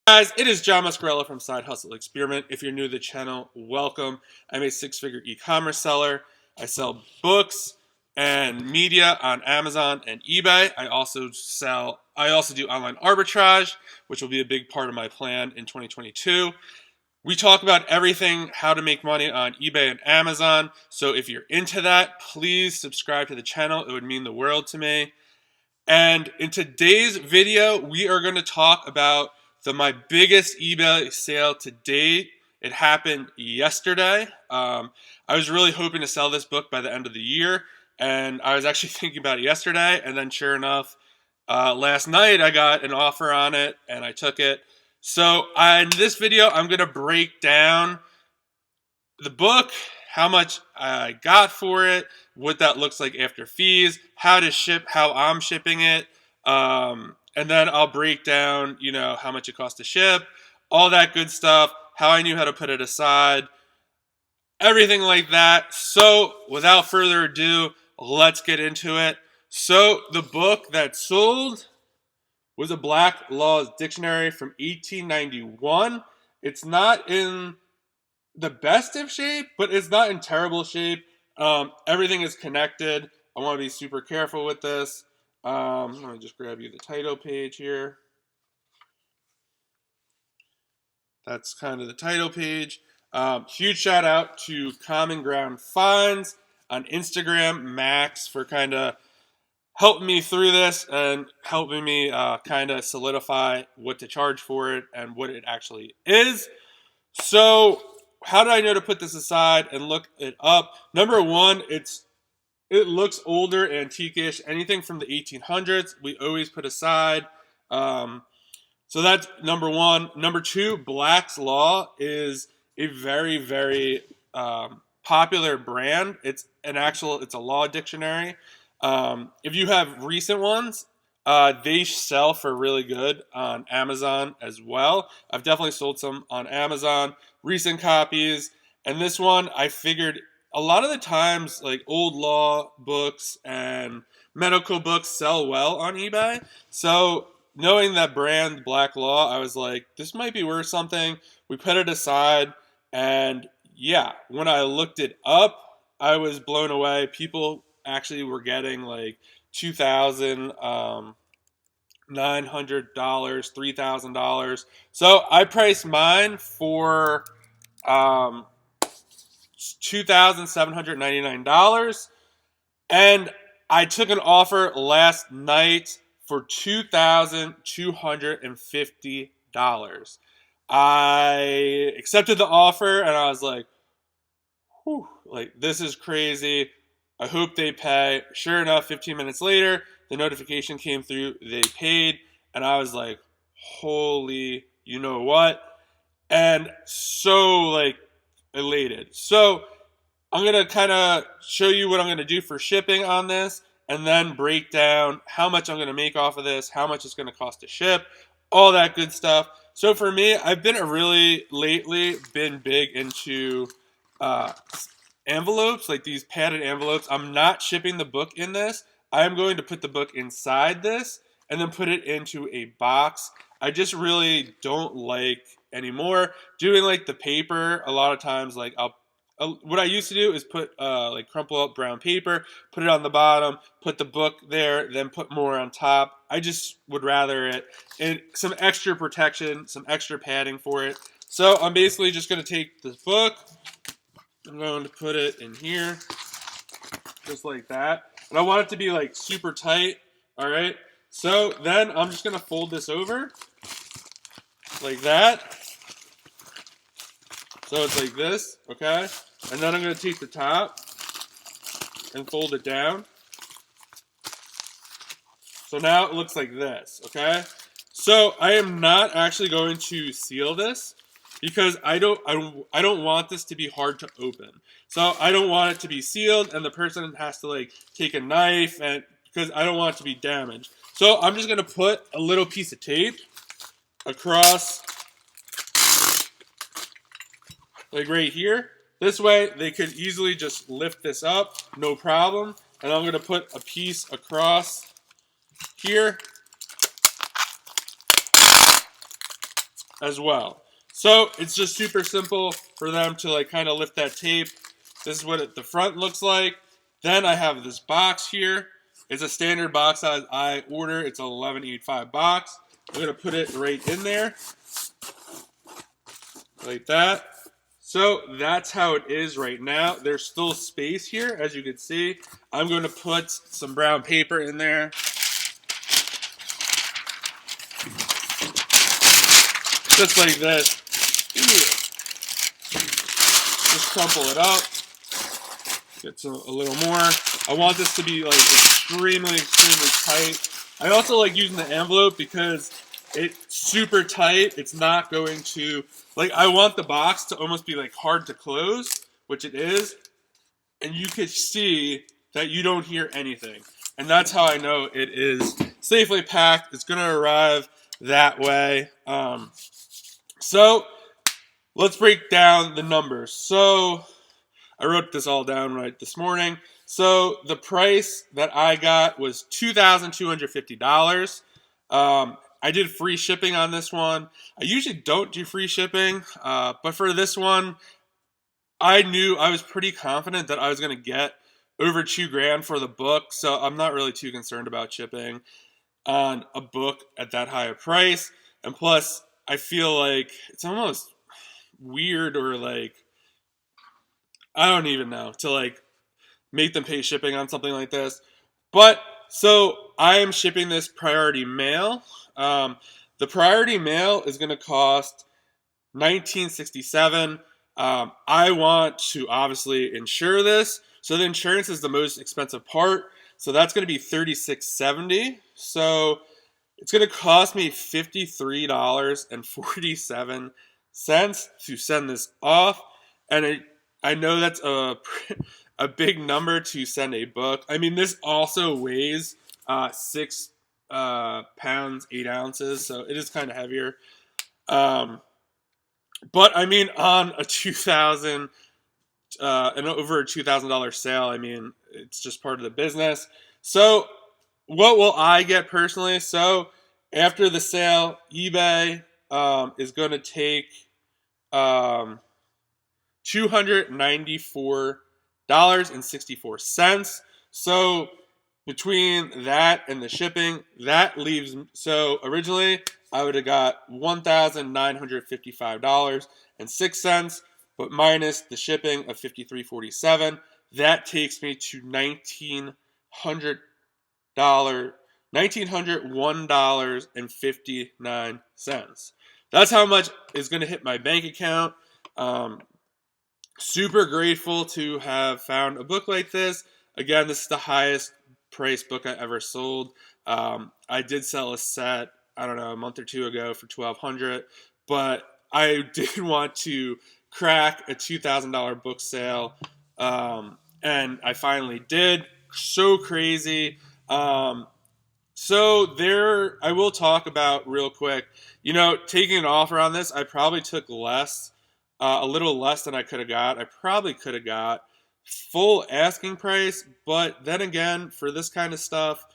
Guys, it is John Muscarella from Side Hustle Experiment. If you're new to the channel, welcome. I'm a six-figure e-commerce seller. I sell books and media on Amazon and eBay. I also do online arbitrage, which will be a big part of my plan in 2022. We talk about everything, how to make money on eBay and Amazon. So if you're into that, please subscribe to the channel. It would mean the world to me. And in today's video, we are going to talk about my biggest eBay sale to date. It happened yesterday. I was really hoping to sell this book by the end of the year, and I was actually thinking about it yesterday, and then sure enough, last night I got an offer on it, and I took it. So in this video, I'm going to break down the book, how much I got for it, what that looks like after fees, how to ship, how I'm shipping it, and then I'll break down, how much it costs to ship, all that good stuff, how I knew how to put it aside, everything like that. So without further ado, let's get into it. So the book that sold was a Black Law Dictionary from 1891. It's not in the best of shape, but it's not in terrible shape. Everything is connected. I want to be super careful with this. Let me just grab you the title page here. That's kind of the title page. Huge shout out to Common Ground Finds on Instagram, Max, for kind of helping me through this and helping me kind of solidify what to charge for it and what it actually is. So how did I know to put this aside and look it up? Number one, it looks older, antique-ish. Anything from the 1800s, we always put aside. So that's number one. Number two, Black's Law is a very, very popular brand. It's a law dictionary. If you have recent ones, they sell for really good on Amazon as well. I've definitely sold some on Amazon, recent copies. And this one, I figured a lot of the times, like old law books and medical books sell well on eBay. So knowing that brand, Black Law, I was like, this might be worth something. We put it aside. And yeah, when I looked it up, I was blown away. People actually were getting like $2,900, $3,000. So I priced mine for $2,799, and I took an offer last night for $2,250. I accepted the offer, and I was like, whew, like this is crazy. I hope they pay. Sure enough, 15 minutes later, the notification came through. They paid, and I was like, holy, you know what? And so elated. So I'm going to kind of show you what I'm going to do for shipping on this, and then break down how much I'm going to make off of this, how much it's going to cost to ship, all that good stuff. So for me, I've been lately been big into envelopes, like these padded envelopes. I'm not shipping the book in this. I'm going to put the book inside this and then put it into a box. I just really don't like anymore doing like the paper. A lot of times, like what I used to do is put like crumple up brown paper, put it on the bottom, put the book there, then put more on top. I just would rather it and some extra protection, some extra padding for it. So I'm basically just going to take this book. I'm going to put it in here, just like that. And I want it to be like super tight, all right? So then I'm just going to fold this over like that. So it's like this, okay? And then I'm going to take the top and fold it down. So now it looks like this, okay? So I am not actually going to seal this, because I don't want this to be hard to open. So I don't want it to be sealed and the person has to like take a knife, and because I don't want it to be damaged. So I'm just going to put a little piece of tape across like right here. This way they could easily just lift this up, no problem. And I'm going to put a piece across here as well. So it's just super simple for them to like kind of lift that tape. This is what the front looks like. Then I have this box here. It's a standard box size I order. It's an 1185 box. I'm going to put it right in there like that. So that's how it is right now. There's still space here, as you can see. I'm going to put some brown paper in there. Just like this. Just crumple it up. Get a little more. I want this to be like extremely tight. I also like using the envelope because it's super tight. It's not going to, like, I want the box to almost be like hard to close, which it is. And you can see that you don't hear anything. And that's how I know it is safely packed. It's going to arrive that way. So let's break down the numbers. So I wrote this all down right this morning. So the price that I got was $2,250. I did free shipping on this one. I usually don't do free shipping, but for this one, I knew I was pretty confident that I was going to get over $2,000 for the book, so I'm not really too concerned about shipping on a book at that high a price. And plus, I feel like it's almost weird, or like, I don't even know, to like make them pay shipping on something like this. But so I am shipping this priority mail. The priority mail is going to cost $19.67. I want to obviously insure this, so the insurance is the most expensive part. So that's going to be $36.70. So it's going to cost me $53.47 to send this off, and I know that's a big number to send a book. I mean, this also weighs 6 pounds 8 ounces, so it is kind of heavier. But I mean, on a $2,000 and over a $2,000 sale, I mean, it's just part of the business. So what will I get personally? So after the sale, eBay is going to take $294.64. So between that and the shipping, that leaves, so originally I would have got $1,955.06, but minus the shipping of $53.47, that takes me to $1,901.59. That's how much is going to hit my bank account. Super grateful to have found a book like this. Again, this is the highest priced book I ever sold. I did sell a set, I don't know, a month or two ago for $1,200, but I did want to crack a $2,000 book sale, and I finally did. So crazy. So there, I will talk about real quick, taking an offer on this, I probably took less, a little less than I could have got. I probably could have got full asking price, but then again, for this kind of stuff,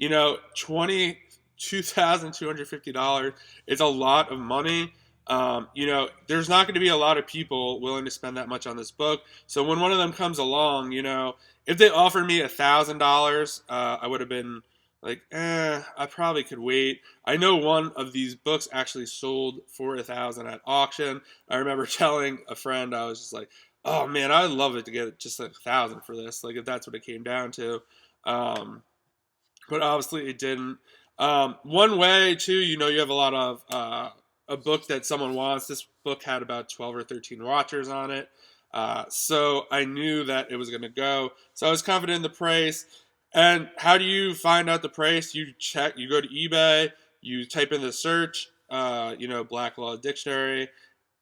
$22,250 is a lot of money. There's not going to be a lot of people willing to spend that much on this book. So when one of them comes along, if they offered me $1,000, I would have been like, I probably could wait. I know one of these books actually sold for $1,000 at auction. I remember telling a friend, I was just like, oh man, I would love it to get just like $1,000 for this, like if that's what it came down to. But obviously it didn't. One way too, you have a lot of a book that someone wants. This book had about 12 or 13 watchers on it. So I knew that it was going to go. So I was confident in the price. And how do you find out the price? You go to eBay, you type in the search, Black Law Dictionary,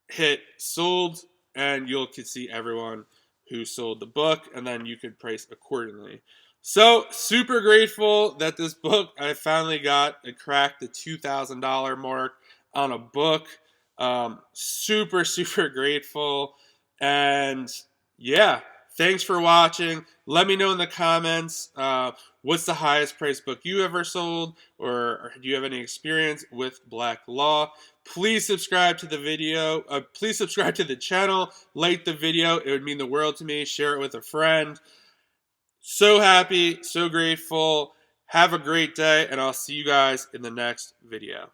hit sold, and you can see everyone who sold the book, and then you can price accordingly. So super grateful that this book, I finally got and cracked the $2,000 mark on a book. Super, super grateful. And yeah, thanks for watching. Let me know in the comments what's the highest priced book you ever sold, or do you have any experience with black law? Please subscribe to the video. Please subscribe to the channel. Like the video. It would mean the world to me. Share it with a friend. So happy, so grateful. Have a great day, and I'll see you guys in the next video.